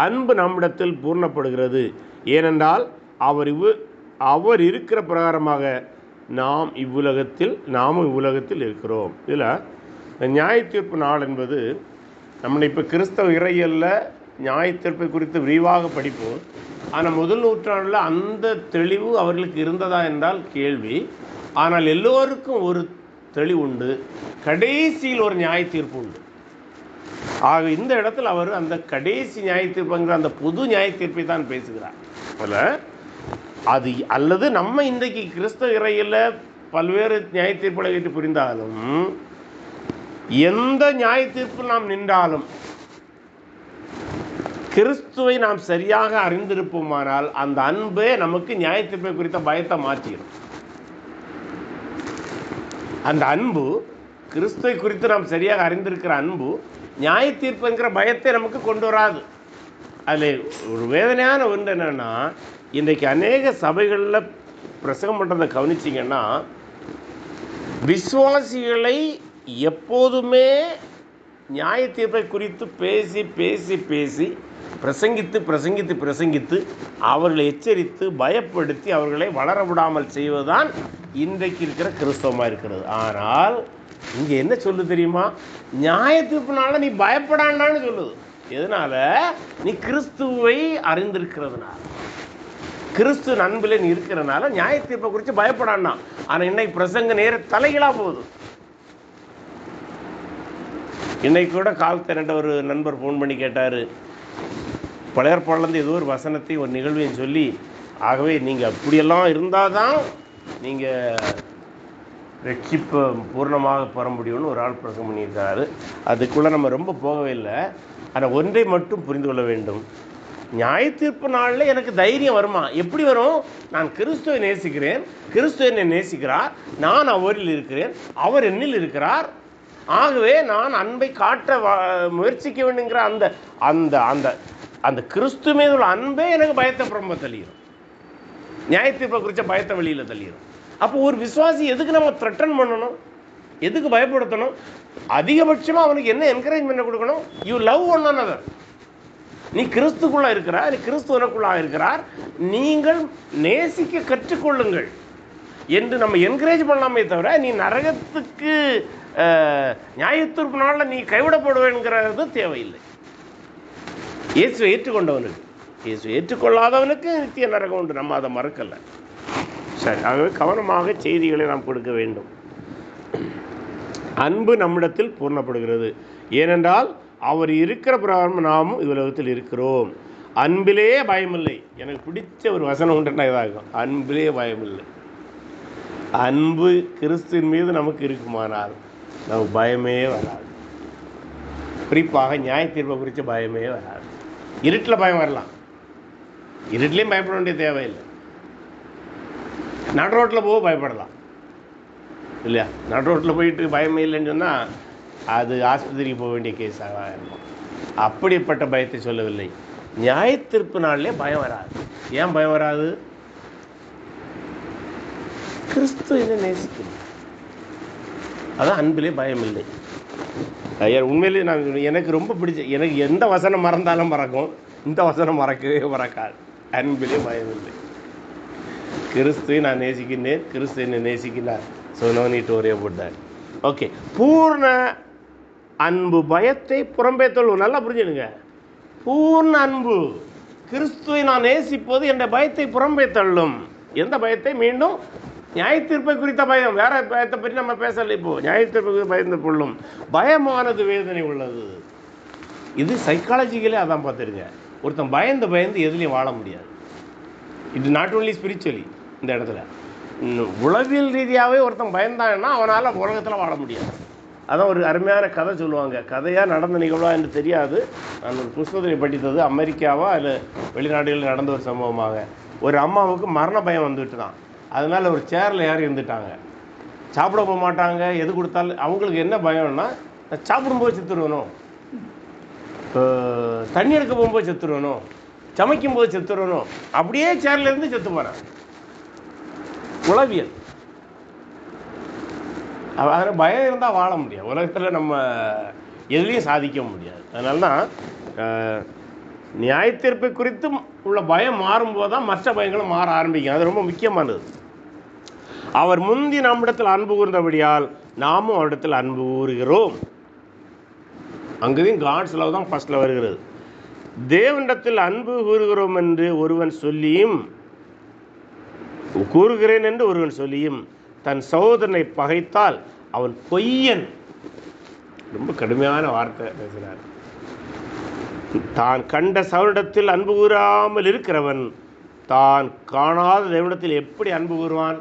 S1: அன்பு நம்மிடத்தில் பூர்ணப்படுகிறது. ஏனென்றால் அவர் இருக்கிற பிரகாரமாக நாமும் இவ்வுலகத்தில் இருக்கிறோம். இதில் நியாய தீர்ப்பு நாள் என்பது நம்ம இப்போ கிறிஸ்தவ இறையியலில் நியாய தீர்ப்பை குறித்து விரிவாக படிப்போம். ஆனால் முதல் நூற்றாண்டில் அந்த தெளிவு அவர்களுக்கு இருந்ததா என்றால் கேள்வி. ஆனால் எல்லோருக்கும் ஒரு தெளிவு உண்டு, கடைசியில் ஒரு நியாய தீர்ப்பு உண்டு. ஆக இந்த இடத்துல அவர் அந்த கடைசி நியாய தீர்ப்புங்கிற அந்த பொது நியாய தீர்ப்பை தான் பேசுகிறார். அது அல்லது நம்ம இன்றைக்கு கிறிஸ்தவ இறையில் பல்வேறு நியாய தீர்ப்புகளை வைத்து புரிந்தாலும், எந்த நியாய தீர்ப்பில் நாம் நின்றாலும் கிறிஸ்துவை நாம் சரியாக அறிந்திருப்போமானால் அந்த அன்பே நமக்கு நியாய தீர்ப்பை குறித்த பயத்தை மாற்றிடும். அந்த அன்பு, கிறிஸ்துவை குறித்து நாம் சரியாக அறிந்திருக்கிற அன்பு நியாய தீர்ப்புங்கிற பயத்தை நமக்கு கொண்டு வராது. அதில் ஒரு வேதனையான ஒன்று என்னென்னா, இன்றைக்கு அநேக சபைகளில் பிரசங்கம் பண்ணுறதை கவனிச்சிங்கன்னா, விசுவாசிகளை எப்போதுமே நியாய தீர்ப்பை குறித்து பேசி பேசி பேசி பிரசங்கித்து அவர்களை எச்சரித்து பயப்படுத்தி அவர்களை வளர விடாமல் செய்வதுதான் இன்றைக்கு இருக்கிற கிறிஸ்தவமாக இருக்கிறது. ஆனால் இங்கே என்ன சொல்லு தெரியுமா? நியாய தீர்ப்புனால நீ பயப்படாண்டான்னு சொல்லுது. எதனால? நீ கிறிஸ்துவை அறிந்திருக்கிறதுனால, கிறிஸ்து அன்பில் நீ இருக்கிறதுனால நியாய தீர்ப்பை குறித்து பயப்படான்னா. ஆனால் இன்னைக்கு பிரசங்க நேர தலைகளாக போகுது. இன்னைக்கு கூட காலத்திரண்ட ஒரு நண்பர் ஃபோன் பண்ணி கேட்டார், பழையற்பாடிலேருந்து ஏதோ ஒரு வசனத்தை ஒரு நிகழ்வையும் சொல்லி, ஆகவே நீங்கள் அப்படியெல்லாம் இருந்தால் தான் நீங்கள் ரட்சிப்பை பூர்ணமாக பெற முடியும்னு ஒரு ஆள் பிரசங்கம் பண்ணியிருக்காரு. அதுக்குள்ளே நம்ம ரொம்ப போகவே இல்லை. ஆனால் ஒன்றை மட்டும் புரிந்து கொள்ள வேண்டும், நியாய தீர்ப்பு நாளில் எனக்கு தைரியம் வருமா? எப்படி வரும்? நான் கிறிஸ்துவை நேசிக்கிறேன், கிறிஸ்து என்னை நேசிக்கிறார், நான் அவரில் இருக்கிறேன், அவர் என்னில் இருக்கிறார். ஆகவே நான் அன்பை காட்ட முயற்சிக்க வேண்டுங்கிற அந்த அந்த அந்த அந்த கிறிஸ்து மீது உள்ள அன்பே எனக்கு பயத்தை புறம்ப தள்ளிடும், நியாய தீர்ப்பை குறித்த பயத்தை வெளியில் தள்ளிடும். அப்போ ஒரு விசுவாசி எதுக்கு நம்ம த்ரெட்டன் பண்ணணும்? எதுக்கு பயப்படுத்தணும்? அதிகபட்சமாக அவனுக்கு என்ன என்கரேஜ்மெண்ட் கொடுக்கணும்? You love one another. நீ கிறிஸ்துக்குள்ளே இருக்கிறார், நீ கிறிஸ்துவனுக்குள்ளாக இருக்கிறார், நீங்கள் நேசிக்க கற்றுக்கொள்ளுங்கள் என்று நம்ம என்கரேஜ் பண்ணலாமே தவிர, நீ நரகத்துக்கு நியாயத்தீர்ப்பு நாளில் நீ கைவிடப்படுவேங்கிறது தேவையில்லை. இயேசுவை ஏற்றுக்கொண்டவனுக்கு, இயேசுவை ஏற்றுக்கொள்ளாதவனுக்கு நித்திய நரகம் உண்டு. நம்ம அதை மறக்கலை. சரி, ஆகவே கவனமாக செய்திகளை நாம் கொடுக்க வேண்டும். அன்பு நம்மிடத்தில் பூர்ணப்படுகிறது. ஏனென்றால் அவர் இருக்கிற பிரகாரம் நாமும் இவ்வுலகத்தில் இருக்கிறோம். அன்பிலே பயமில்லை. எனக்கு பிடிச்ச ஒரு வசனம் உண்டுன்னா இதாகும், அன்பிலே பயமில்லை. அன்பு கிறிஸ்துவின் மீது நமக்கு இருக்குமானால் நமக்கு பயமே வராது. குறிப்பாக நியாய தீர்ப்பை குறித்து பயமே வராது. இருட்டில் பயம் வரலாம், இருட்டிலையும் பயப்பட வேண்டிய தேவையில்லை. நடு ரோட்டில் போக பயப்படலாம் இல்லையா? நடு ரோட்டில் போயிட்டு பயமே இல்லைன்னு சொன்னால் அது ஆஸ்பத்திரிக்கு போக வேண்டிய கேஸாக இருக்கும். அப்படிப்பட்ட பயத்தை சொல்லவில்லை. நியாயத்தீர்ப்பு நாளிலே பயம் வராது. ஏன் பயம் வராது? கிறிஸ்து என்ன நேசிக்கணும். அதான் அன்பிலே பயம் இல்லை. உண்மையிலே நான் எனக்கு ரொம்ப பிடிச்ச, எனக்கு எந்த வசனம் மறந்தாலும் மறக்கும், இந்த வசனம் மறக்கவே மறக்காது. அன்பிலே பயம் இல்லை. கிறிஸ்துவை நான் நேசிக்கின்றேன், கிறிஸ்து என்னை நேசிக்கிறார். So no need to worry about that. Okay, பூர்ண அன்பு பயத்தை புறம்பே தள்ளும். நல்லா புரிஞ்சுடுங்க. பூர்ண அன்பு, கிறிஸ்துவை நான் நேசிப்பது என்ற பயத்தை புறம்பே தள்ளும். எந்த பயத்தை? மீண்டும் நியாயத்தீர்ப்பை குறித்த பயம். வேற பயத்தை பற்றி நம்ம பேசலை. இப்போ நியாயத்தீர்ப்பு பயந்து கொள்ளும். பயமானது வேதனை உள்ளது. இது சைக்காலஜிக்கலே அதான் பார்த்துருங்க. ஒருத்தன் பயந்து எதுலையும் வாழ முடியாது. இது நாட் ஓன்லி ஸ்பிரிச்சுவலி. இந்த இடத்துல உளவியல் ரீதியாகவே ஒருத்தன் பயந்தான்னா அவனால் உலகத்தில் வாழ முடியாது. அதான் ஒரு அருமையான கதை சொல்லுவாங்க. கதையாக நடந்த நிகழ்வா என்று தெரியாது. நான் ஒரு புஸ்தகத்தை படித்தது. அமெரிக்காவா இல்லை வெளிநாடுகளில் நடந்த ஒரு சம்பவமாக. ஒரு அம்மாவுக்கு மரண பயம் வந்துட்டு தான். அதனால் ஒரு சேரில் ஏறி இருந்துட்டாங்க. சாப்பிட போக மாட்டாங்க. எது கொடுத்தாலும் அவங்களுக்கு என்ன பயம்னா, சாப்பிடும்போது செத்துருவணும், தண்ணி எடுக்க போகும்போது செத்துருவணும், சமைக்கும்போது செத்துருவணும். அப்படியே சேரில் இருந்து செத்து போகிறேன். உளவியல். அதில் பயம் இருந்தால் வாழ முடியாது. உலகத்தில் நம்ம எதுலேயும் சாதிக்க முடியாது. அதனால தான் நியாயத்தீர்ப்பை குறித்தும் உள்ள பயம் மாறும்போது தான் மற்ற பயங்களும் மாற ஆரம்பிக்கும். அது ரொம்ப முக்கியமானது. அவர் முந்தி நம்மிடத்தில் அன்பு கூர்ந்தபடியால் நாமும் அவரிடத்தில் அன்பு கூறுகிறோம். அங்கேயும் காட்ஸ் லவ் தான் ஃபர்ஸ்ட்ல வருகிறது. தேவனிடத்தில் அன்பு கூறுகிறோம் என்று ஒருவன் சொல்லியும், கூறுகிறேன் என்று ஒருவன் சொல்லியும் தன் சகோதரனை பகைத்தால் அவன் பொய்யன். ரொம்ப கடுமையான வார்த்தை பேசினார். தான் கண்ட சகோதரனிடத்தில் அன்பு கூறாமல் இருக்கிறவன் தான் காணாத தேவனிடத்தில் எப்படி அன்பு கூறுவான்?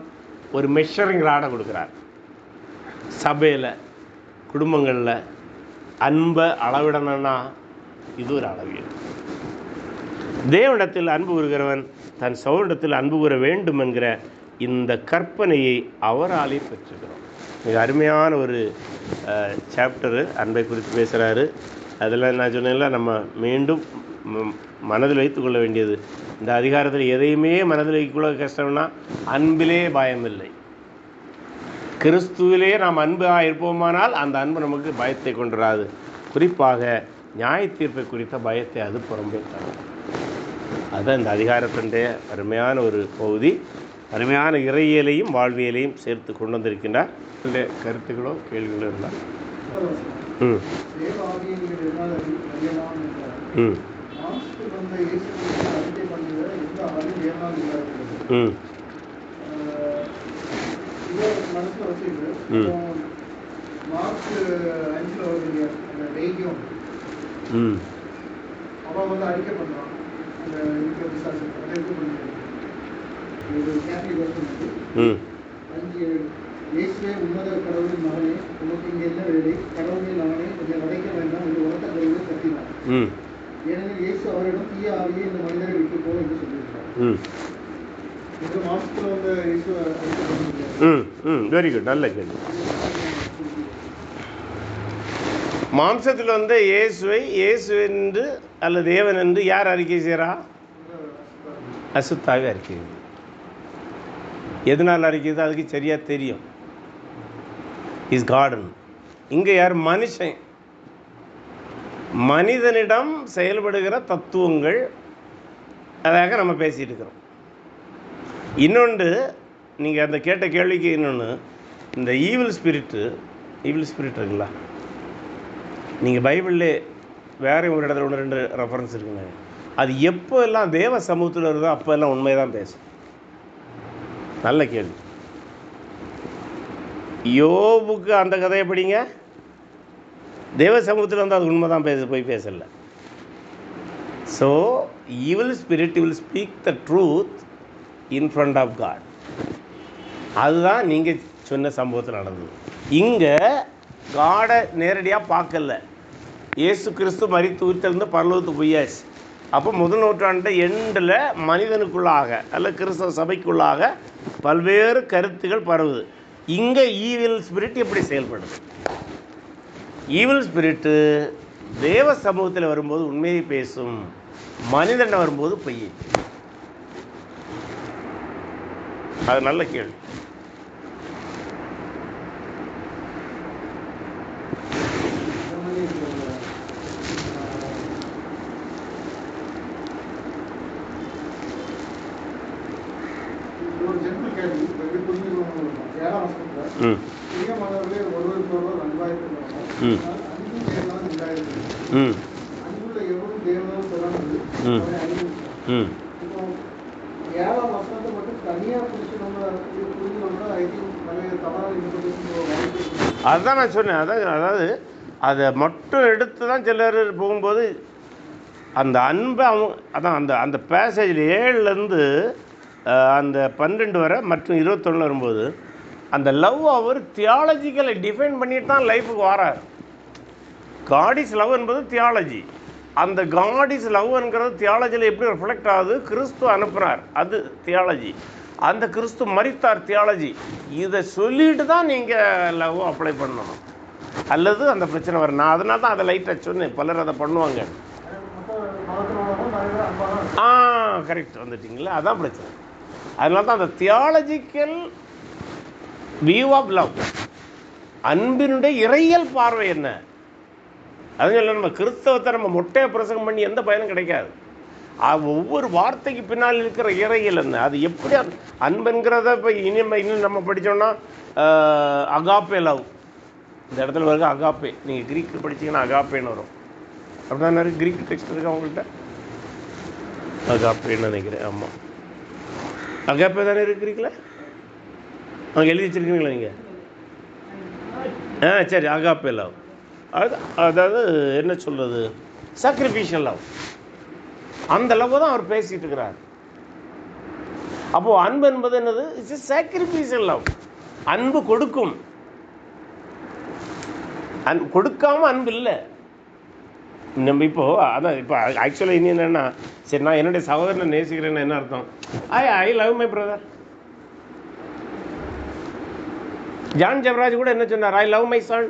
S1: ஒரு மெஷரிங் ராடை கொடுக்குறார். சபையில், குடும்பங்களில் அன்பை அளவிடணும்னா இது ஒரு அளவியல். தேவனிடத்தில் அன்பு கூறுகிறவன் தன் சகோதரனிடத்தில் அன்பு கூற வேண்டும் என்கிற இந்த கற்பனையை அவராலே பெற்றுக்கிறோம். மிக அருமையான ஒரு சாப்டரு அன்பை குறித்து பேசுகிறாரு. அதில் நான் சொன்னேன்ல, நம்ம மீண்டும் மனதில் வைத்து கொள்ள வேண்டியது, இந்த அதிகாரத்தில் எதையுமே மனதில் வைத்துக்கொள்ள கஷ்டம்னா அன்பிலே பயமில்லை. கிறிஸ்துவிலே நாம் அன்பாக இருப்போமானால் அந்த அன்பு நமக்கு பயத்தை கொண்டுராது. குறிப்பாக நியாய தீர்ப்பை குறித்த பயத்தை அது புறம்பே தரும். அதுதான் இந்த அதிகாரத்தினுடைய அருமையான ஒரு பகுதி. அருமையான இறையியலையும் வாழ்வியலையும் சேர்த்து கொண்டு வந்திருக்கின்றார். கருத்துக்களோ கேள்விகளோ இருந்தால்
S3: இயேசுவே உன்னத கடவுளின் மகனே, உனக்கு இங்கே என்ன வேலை? கடவுளின் மகனே, கொஞ்சம் வதைக்க வேண்டாம் என்று உரத்த குரலில் கத்தினார். ஏனெனில் இயேசு அவரிடம் தீய ஆவியை இந்த மனிதரை விட்டு போ என்று சொல்லியிருக்கிறார். இந்த மாசத்துல வந்து இயேசு
S1: வெரி குட், நல்ல கேள்வி. மாம்சத்தில் வந்து இயேசுவை இயேசு என்று அல்லது தேவன் என்று யார் அறிக்கை செய்கிறா? அசுத்தாவே அறிக்கை. எதனால் அறிக்கைது? அதுக்கு சரியாக தெரியும். Is garden. இங்கே யார்? மனுஷன். மனிதனிடம் செயல்படுகிற தத்துவங்கள் அதாக நம்ம பேசிகிட்டு இருக்கிறோம். இன்னொன்று, நீங்கள் அந்த கேட்ட கேள்விக்கு இன்னொன்று, இந்த ஈவில் ஸ்பிரிட் இருக்குங்களா? நீங்கள் பைபிள்லே வேறு ஒரு இடத்துல 1-2 ரெஃபரன்ஸ் இருக்குங்க. அது எப்போ எல்லாம் தேவ சமூகத்தில் வருதோ அப்போ எல்லாம் உண்மையை தான் பேசும். நல்ல கேள்வி. யோபுக்கு அந்த கதையை படிங்க. தேவ சமூகத்தில் வந்து அது உண்மை தான் போய் பேசலை. So evil spirit will speak the truth in front of God. அதுதான் நீங்கள் சொன்ன சம்பவத்தில் நடந்தது. இங்கே காடை நேரடியாக பார்க்கல. இயேசு கிறிஸ்து மரித்து உயிர்த்தெழுந்து பரலோகத்துக்கு போயாச்சு. அப்போ முதல் நூற்றாண்டு எண்டில் மனிதனுக்குள்ளாக அல்ல கிறிஸ்தவ சபைக்குள்ளாக பல்வேறு கருத்துகள் பரவுது. இங்கே ஈவில் ஸ்பிரிட் எப்படி செயல்படுது? ஈவில் ஸ்பிரிட்டு தேவ சமூகத்தில் வரும்போது உண்மையை பேசும், மனிதன் வரும்போது பொய்யை. அது நல்ல கேள்வி.
S3: ஒரு ஜென்ம கேள்வி எப்படி புரிஞ்சுக்கணும்? 7ஆம் வசனத்துல பிரியமானவர்களே ஒருவருக்கொருவர் அன்பாயிருக்கணும், அன்பு தேவனால் உண்டாயிருக்கிறது, அன்புள்ள எவரும் தேவனால் பிறந்தது அவரை அறிவிக்கிறார். இப்போ 7ஆம் வசனத்தை மட்டும் தனியா புரிஞ்சுக்கணும்னா ஐ திங்க் நிறைய தவறான இன்டர்பிரேஷன் வாய்ப்பு இருக்கு.
S1: அதுதான் நான் சொன்னேன். அதாவது அதை மட்டும் எடுத்து தான் சிலர் போகும்போது அந்த அன்பை அவங்க அதான் அந்த பேசேஜில் 7லேருந்து அந்த 12 வரை மற்றும் 21 வரும்போது அந்த லவ் அவர் தியாலஜிக்கலை டிஃபைன் பண்ணிட்டு தான் லைஃபுக்கு வரார். காட் இஸ் லவ் என்பது தியாலஜி. அந்த காட் இஸ் லவ்ங்கிறது தியாலஜியில் எப்படி ரிஃப்ளெக்ட் ஆகுது? கிறிஸ்து அனுப்புகிறார், அது தியாலஜி. அந்த கிறிஸ்து மரித்தார், தியாலஜி. இதை சொல்லிட்டு தான் நீங்கள் லவ் அப்ளை பண்ணணும், அல்லது அந்த பிரச்சனை வரும். நான் அதனால தான் அதை லைட்டாக சொன்னேன். பலர் அதை பண்ணுவாங்க. கரெக்ட், வந்துட்டிங்களா? அதான் பிரச்சனை. அதனால தான் அந்த தியாலஜிக்கல் வியூ ஆஃப் லவ், அன்பினுடைய இறையியல் பார்வை என்ன, அது சொல்ல. நம்ம கிறிஸ்தவத்தை நம்ம மொட்டையை பிரசங்கம் பண்ணி எந்த பயனும் கிடைக்காது. ஒவ்வொரு வார்த்தைக்கு பின்னால் இருக்கிற இறையியல் என்ன, அது எப்படி அன்புங்கிறத இப்போ இன்னும் நம்ம படித்தோம்னா அகாப்பே லவ், இந்த இடத்துல வருது அகாப்பே. நீங்கள் கிரீக் படித்தீங்கன்னா அகாப்பேன்னு வரும். அப்படிதான் நிறைய கிரீக் டெக்ஸ்ட் இருக்கா உங்கள்கிட்ட? அகாப்பேன்னு நினைக்கிறேன். ஆமாம், அகாப்பே தானே இருக்கிறீங்களா? அவங்க எழுதி வச்சுருக்கீங்களா நீங்கள்? சரி, அகாப்பே லவ். அதாவது என்ன சொல்கிறது, சாக்ரிஃபிஷியல் லவ். அந்த லவ் தான் அவர் பேசிகிட்டு இருக்கிறார். அப்போது அன்பு என்பது என்னது? It's a sacrificial love. அன்பு கொடுக்கும், கொடுக்காம அன்பு இல்லை. நம்ம இப்போது அதான் இப்போ ஆக்சுவலாக இனி என்னென்னா, சரி நான் என்னுடைய சகோதரனை நேசிக்கிறேன்னு என்ன அர்த்தம்? I love my brother. John Jebaraj கூட என்ன சொன்னார்? I love my son.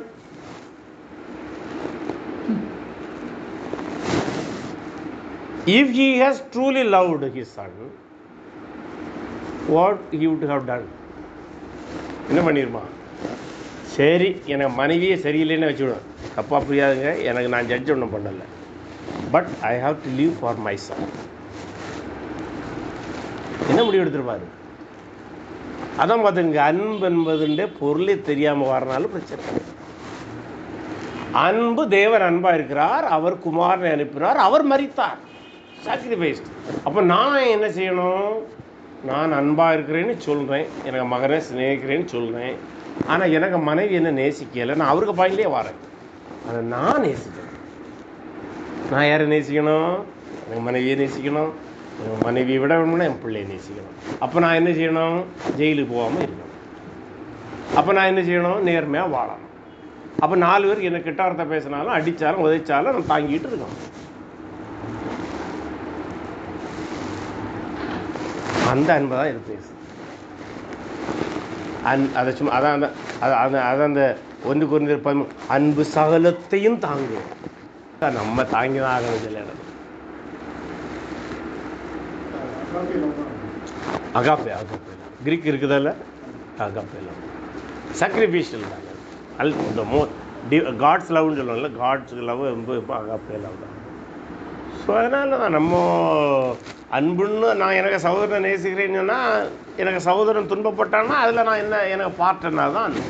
S1: If he has truly loved his son, what he would have done? என்ன பண்ணிருப்பான்? சரி, எனக்கு மனைவியே சரியில்லைன்னு வச்சுவிடுவேன். தப்பாக புரியாதுங்க, எனக்கு நான் ஜட்ஜ் ஒன்றும் பண்ணலை. But I have to leave for my son. என்ன முடிவு எடுத்துருப்பாரு? அதான் பார்த்துங்க, அன்பு என்பதுன்ற பொருளே தெரியாமல் வரனாலும் பிரச்சனை. அன்பு, தேவன் அன்பாக இருக்கிறார், அவர் குமாரனை அனுப்பினார், அவர் மரித்தார், சாக்ரிஃபைஸ்ட். அப்போ நான் என்ன செய்யணும்? நான் அன்பாக இருக்கிறேன்னு சொல்கிறேன், எனக்கு மகனை சிநேகிக்கிறேன்னு சொல்கிறேன். ஆனால் எனக்கு மனைவி என்ன நேசிக்கலை, நான் அவருக்கு பாயிண்ட்லேயே வரேன். அதை நான் நேசிக்கணும். நான் யாரை நேசிக்கணும்? எனக்கு மனைவியை நேசிக்கணும். எனக்கு மனைவியை விட வேணும்னா என் பிள்ளையை நேசிக்கணும். அப்போ நான் என்ன செய்யணும்? ஜெயிலுக்கு போகாமல் இருக்கணும். அப்போ நான் என்ன செய்யணும்? நேர்மையாக வாழணும். அப்போ 4 பேருக்கு என்ன கிட்டாரத்தை பேசினாலும் அடித்தாலும் உதைச்சாலும் நான் தாங்கிட்டு இருக்கணும். அந்த அன்பை தான் இது பேசு. அதை சும்மா அதான் அந்த 1 Corinthians 13 அன்பு சகலத்தையும் தாங்கும். நம்ம தாங்கி தான் ஆகணும். சில இடம் அகாப்பே கிரீக் இருக்குதில்ல, அகாப்பே லவ் சாக்ரிஃபிஷியல் தான். த மோர் காட்ஸ் லவ்னு சொல்லுவாங்கல்ல, காட்ஸ் லவ் இப்போ அகாப்பே லவ் தான். ஸோ அதனால தான் நம்ம அன்புன்னு நான் எனக்கு சகோதரனை நேசிக்கிறேன்னு சொன்னால், எனக்கு சகோதரன் துன்பப்பட்டான்னா அதில் நான் என்ன, எனக்கு பார்ட்னர் தான் அன்பு.